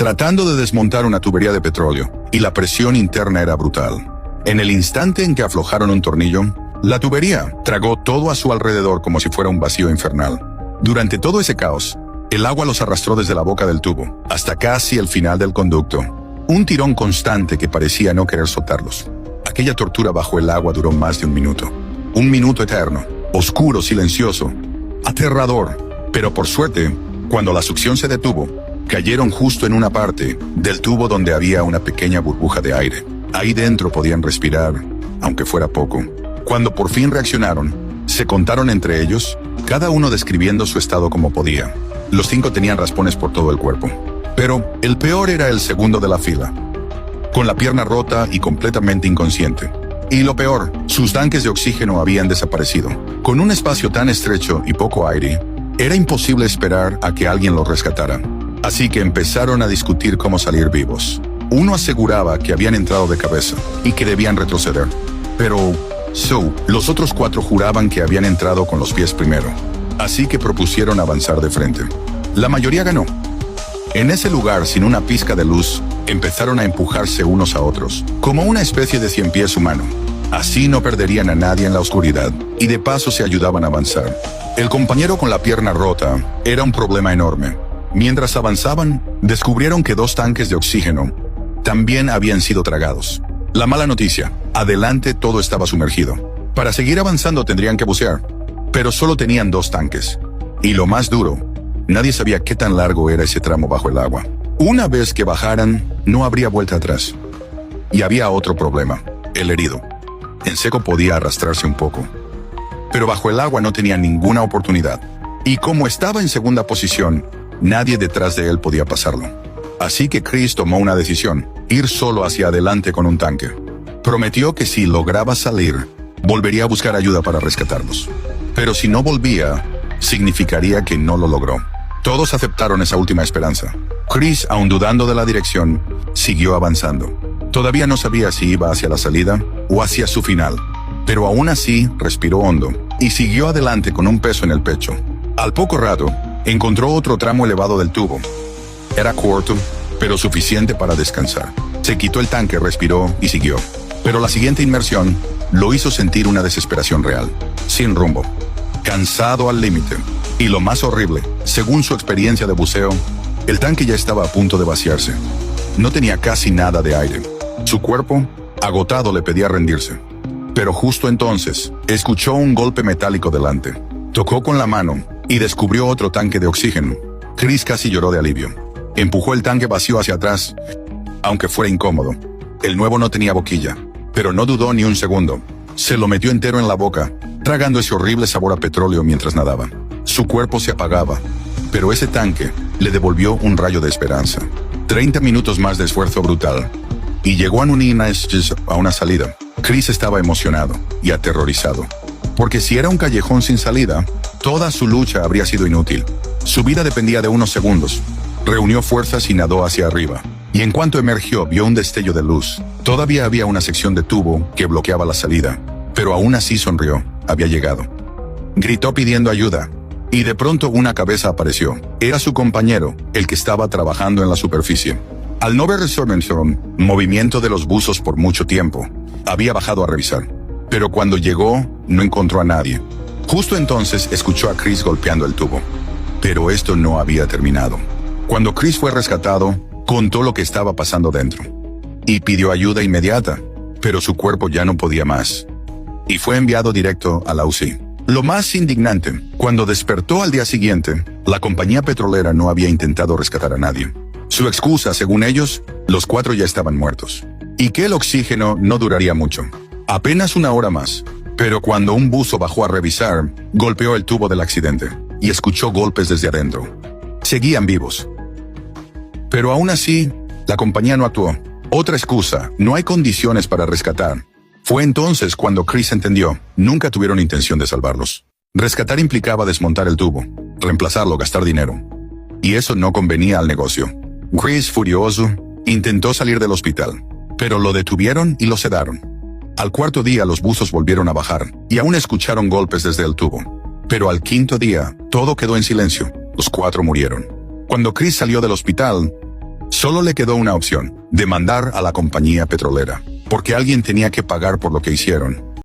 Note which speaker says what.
Speaker 1: tratando de desmontar una tubería de petróleo, y la presión interna era brutal. En el instante en que aflojaron un tornillo, la tubería tragó todo a su alrededor como si fuera un vacío infernal. Durante todo ese caos, el agua los arrastró desde la boca del tubo, hasta casi el final del conducto. Un tirón constante que parecía no querer soltarlos. Aquella tortura bajo el agua duró más de un minuto. Un minuto eterno, oscuro, silencioso, aterrador. Pero por suerte, cuando la succión se detuvo, cayeron justo en una parte del tubo donde había una pequeña burbuja de aire. Ahí dentro podían respirar, aunque fuera poco. Cuando por fin reaccionaron, se contaron entre ellos, cada uno describiendo su estado como podía. Los 5 tenían raspones por todo el cuerpo. Pero el peor era el segundo de la fila, con la pierna rota y completamente inconsciente. Y lo peor, sus tanques de oxígeno habían desaparecido. Con un espacio tan estrecho y poco aire, era imposible esperar a que alguien los rescatara. Así que empezaron a discutir cómo salir vivos. Uno aseguraba que habían entrado de cabeza y que debían retroceder. Pero los otros 4 juraban que habían entrado con los pies primero. Así que propusieron avanzar de frente. La mayoría ganó. En ese lugar, sin una pizca de luz, empezaron a empujarse unos a otros, como una especie de 100 pies humano. Así no perderían a nadie en la oscuridad, y de paso se ayudaban a avanzar. El compañero con la pierna rota era un problema enorme. Mientras avanzaban, descubrieron que 2 tanques de oxígeno también habían sido tragados. La mala noticia, adelante todo estaba sumergido. Para seguir avanzando tendrían que bucear, pero solo tenían 2 tanques. Y lo más duro, nadie sabía qué tan largo era ese tramo bajo el agua. Una vez que bajaran, no habría vuelta atrás. Y había otro problema, el herido. En seco podía arrastrarse un poco, pero bajo el agua no tenía ninguna oportunidad. Y como estaba en segunda posición, nadie detrás de él podía pasarlo. Así que Chris tomó una decisión, ir solo hacia adelante con un tanque. Prometió que si lograba salir, volvería a buscar ayuda para rescatarlos. Pero si no volvía, significaría que no lo logró. Todos aceptaron esa última esperanza. Chris, aun dudando de la dirección, siguió avanzando. Todavía no sabía si iba hacia la salida o hacia su final, pero aún así respiró hondo y siguió adelante con un peso en el pecho. Al poco rato, encontró otro tramo elevado del tubo. Era corto, pero suficiente para descansar. Se quitó el tanque, respiró y siguió. Pero la siguiente inmersión lo hizo sentir una desesperación real, sin rumbo, cansado al límite. Y lo más horrible, según su experiencia de buceo, el tanque ya estaba a punto de vaciarse. No tenía casi nada de aire. Su cuerpo, agotado, le pedía rendirse. Pero justo entonces, escuchó un golpe metálico delante. Tocó con la mano y descubrió otro tanque de oxígeno. Chris casi lloró de alivio. Empujó el tanque vacío hacia atrás, aunque fuera incómodo. El nuevo no tenía boquilla, pero no dudó ni un segundo. Se lo metió entero en la boca, tragando ese horrible sabor a petróleo mientras nadaba. Su cuerpo se apagaba, pero ese tanque le devolvió un rayo de esperanza. 30 minutos más de esfuerzo brutal, y llegó a una salida. Chris estaba emocionado y aterrorizado, porque si era un callejón sin salida, toda su lucha habría sido inútil. Su vida dependía de unos segundos. Reunió fuerzas y nadó hacia arriba, y en cuanto emergió vio un destello de luz. Todavía había una sección de tubo que bloqueaba la salida, pero aún así sonrió. Había llegado. Gritó pidiendo ayuda, y de pronto una cabeza apareció. Era su compañero, el que estaba trabajando en la superficie. Al no ver el movimiento de los buzos por mucho tiempo, había bajado a revisar. Pero cuando llegó, no encontró a nadie. Justo entonces escuchó a Chris golpeando el tubo. Pero esto no había terminado. Cuando Chris fue rescatado, contó lo que estaba pasando dentro. Y pidió ayuda inmediata, pero su cuerpo ya no podía más. Y fue enviado directo a la UCI. Lo más indignante, cuando despertó al día siguiente, la compañía petrolera no había intentado rescatar a nadie. Su excusa, según ellos, los 4 ya estaban muertos. Y que el oxígeno no duraría mucho. Apenas una hora más. Pero cuando un buzo bajó a revisar, golpeó el tubo del accidente. Y escuchó golpes desde adentro. Seguían vivos. Pero aún así, la compañía no actuó. Otra excusa, no hay condiciones para rescatar. Fue entonces cuando Chris entendió, nunca tuvieron intención de salvarlos. Rescatar implicaba desmontar el tubo, reemplazarlo, gastar dinero. Y eso no convenía al negocio. Chris, furioso, intentó salir del hospital, pero lo detuvieron y lo sedaron. Al 4.º día los buzos volvieron a bajar, y aún escucharon golpes desde el tubo. Pero al 5.º día, todo quedó en silencio. Los 4 murieron. Cuando Chris salió del hospital, Solo le quedó una opción: demandar a la compañía petrolera, porque alguien tenía que pagar por lo que hicieron.